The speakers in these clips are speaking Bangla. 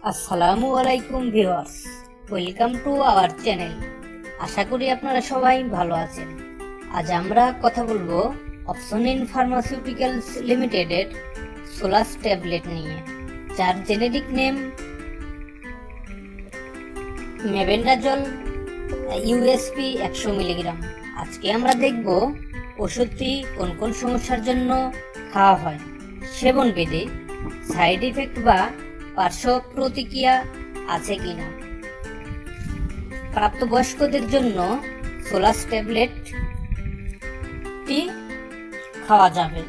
আসসালামু আলাইকুম viewers, welcome to our channel. আশা করি আপনারা সবাই ভালো আছেন। আজ আমরা কথা বলবো অপসনিন ফার্মাসিউটিক্যালস লিমিটেডের সোলাস ট্যাবলেট নিয়ে, যার generic name mebendazole USP 100 milligram. আজকে আমরা দেখব ওষুধটি কোন কোন সমস্যার জন্য খাওয়া হয়, সেবনবিধি, সাইড ইফেক্ট বা পার্শ্ব প্রতিক্রিয়া আছে কিনা। প্রাপ্তবয়স্কদের জন্য সোলাস ট্যাবলেটটি খাওয়া যাবে।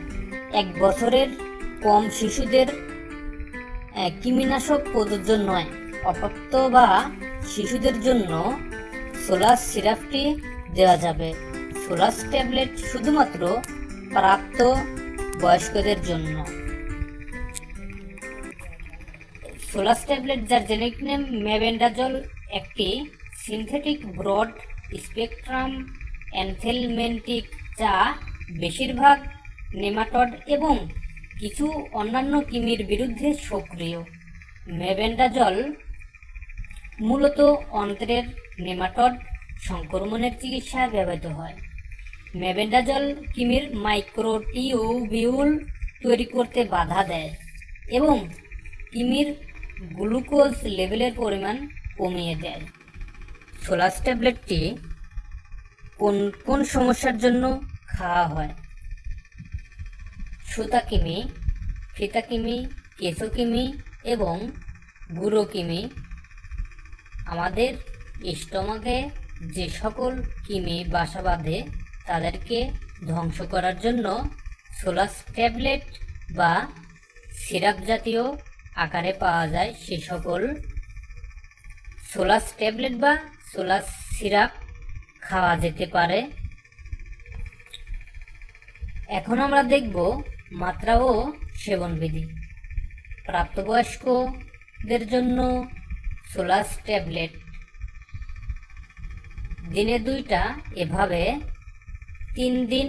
1 বছরের কম শিশুদের কৃমিনাশক প্রযোজ্য নয়। অপ্রাপ্ত বা শিশুদের জন্য সোলাস সিরাপটি দেওয়া যাবে। সোলাস ট্যাবলেট শুধুমাত্র প্রাপ্ত বয়স্কদের জন্য। সোলাস ট্যাবলেট, যার জেনেরিক নেম মেবেন্ডাজল, একটি সিনথেটিক ব্রড স্পেকট্রাম অ্যানথেলমেন্টিক, যা বেশিরভাগ নেমাটড এবং কিছু অন্যান্য কৃমির বিরুদ্ধে সক্রিয়। মেবেন্ডাজল মূলত অন্ত্রের নেমাটড সংক্রমণের চিকিৎসায় ব্যবহৃত হয়। মেবেন্ডাজল কৃমির মাইক্রোটিউবিউল তৈরি করতে বাধা দেয় এবং কৃমির গ্লুকোজ লেভেলের পরিমাণ কমিয়ে দেয়। সোলাস ট্যাবলেটটি কোন কোন সমস্যার জন্য খাওয়া হয়? সুতাকৃমি, ফিতাকৃমি, কেশকৃমি এবং গুঁড়োকৃমি। আমাদের স্টমাকে যে সকল কৃমি বাসা বাঁধে তাদেরকে ধ্বংস করার জন্য সোলাস ট্যাবলেট বা সিরাপ জাতীয় আকারে পাওয়া যায় সে সকল সোলাস ট্যাবলেট বা সোলাস সিরাপ খাওয়া যেতে পারে। এখন আমরা দেখব মাত্রা ও সেবনবিধি। প্রাপ্তবয়স্কদের জন্য সোলাস ট্যাবলেট দিনে 2টা এভাবে 3 দিন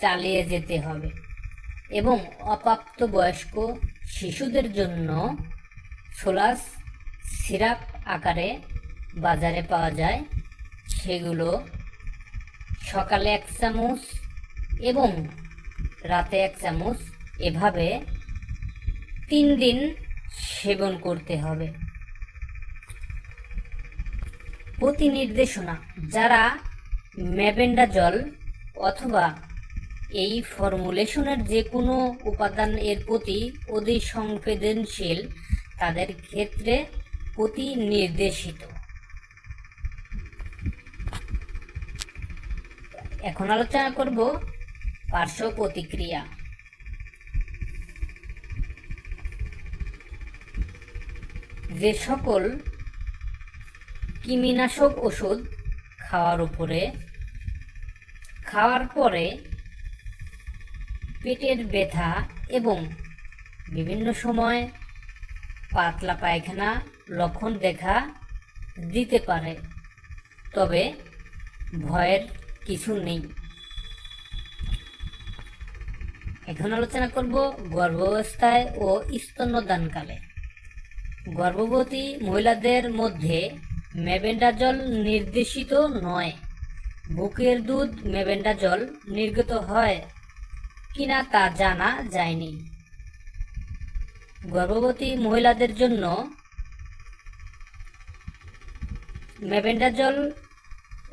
চালিয়ে যেতে হবে এবং অপ্রাপ্তবয়স্ক শিশুদের জন্য সোলাস সিরাপ আকারে বাজারে পাওয়া যায়। সেগুলো সকালে 1 চামচ এবং রাতে 1 চামচ এভাবে 3 দিন সেবন করতে হবে। প্রতি নির্দেশনা: যারা মেবেন্ডাজল অথবা এই ফর্মুলেশনের যে কোনো উপাদান এর প্রতি অধিক সংবেদনশীল তাদের ক্ষেত্রে প্রতি নির্দেশিত। এখন আলোচনা করব পার্শ্ব প্রতিক্রিয়া। যে সকল কৃমিনাশক ওষুধ খাওয়ার পরে পেটের ব্যথা এবং বিভিন্ন সময় পাতলা পায়খানা লক্ষণ দেখা দিতে পারে, তবে ভয়ের কিছু নেই। এখন আলোচনা করব গর্ভাবস্থায় ও স্তন্যদানকালে। গর্ভবতী মহিলাদের মধ্যে মেবেন্ডাজল নির্দেশিত নয়। বুকের দুধ মেবেন্ডাজল নির্গত হয় কিনা তা জানা যায়নি। গর্ভবতী মহিলাদের জন্য মেবেন্ডাজল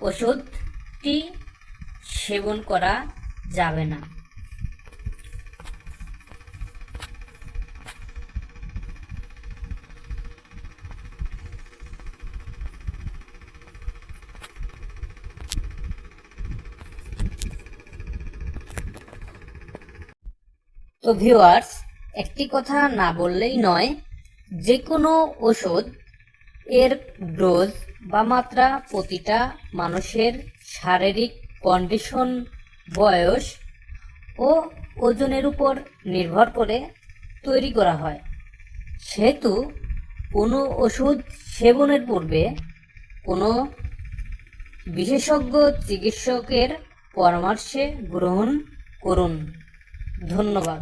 ওষুধটি সেবন করা যাবে না। তো ভিউয়ার্স, একটি কথা না বললেই নয়, যে কোনো ওষুধ এর ডোজ বা মাত্রা প্রতিটা মানুষের শারীরিক কন্ডিশন, বয়স ও ওজনের উপর নির্ভর করে তৈরি করা হয়। সেহেতু কোনো ওষুধ সেবনের পূর্বে কোনো বিশেষজ্ঞ চিকিৎসকের পরামর্শে গ্রহণ করুন। ধন্যবাদ।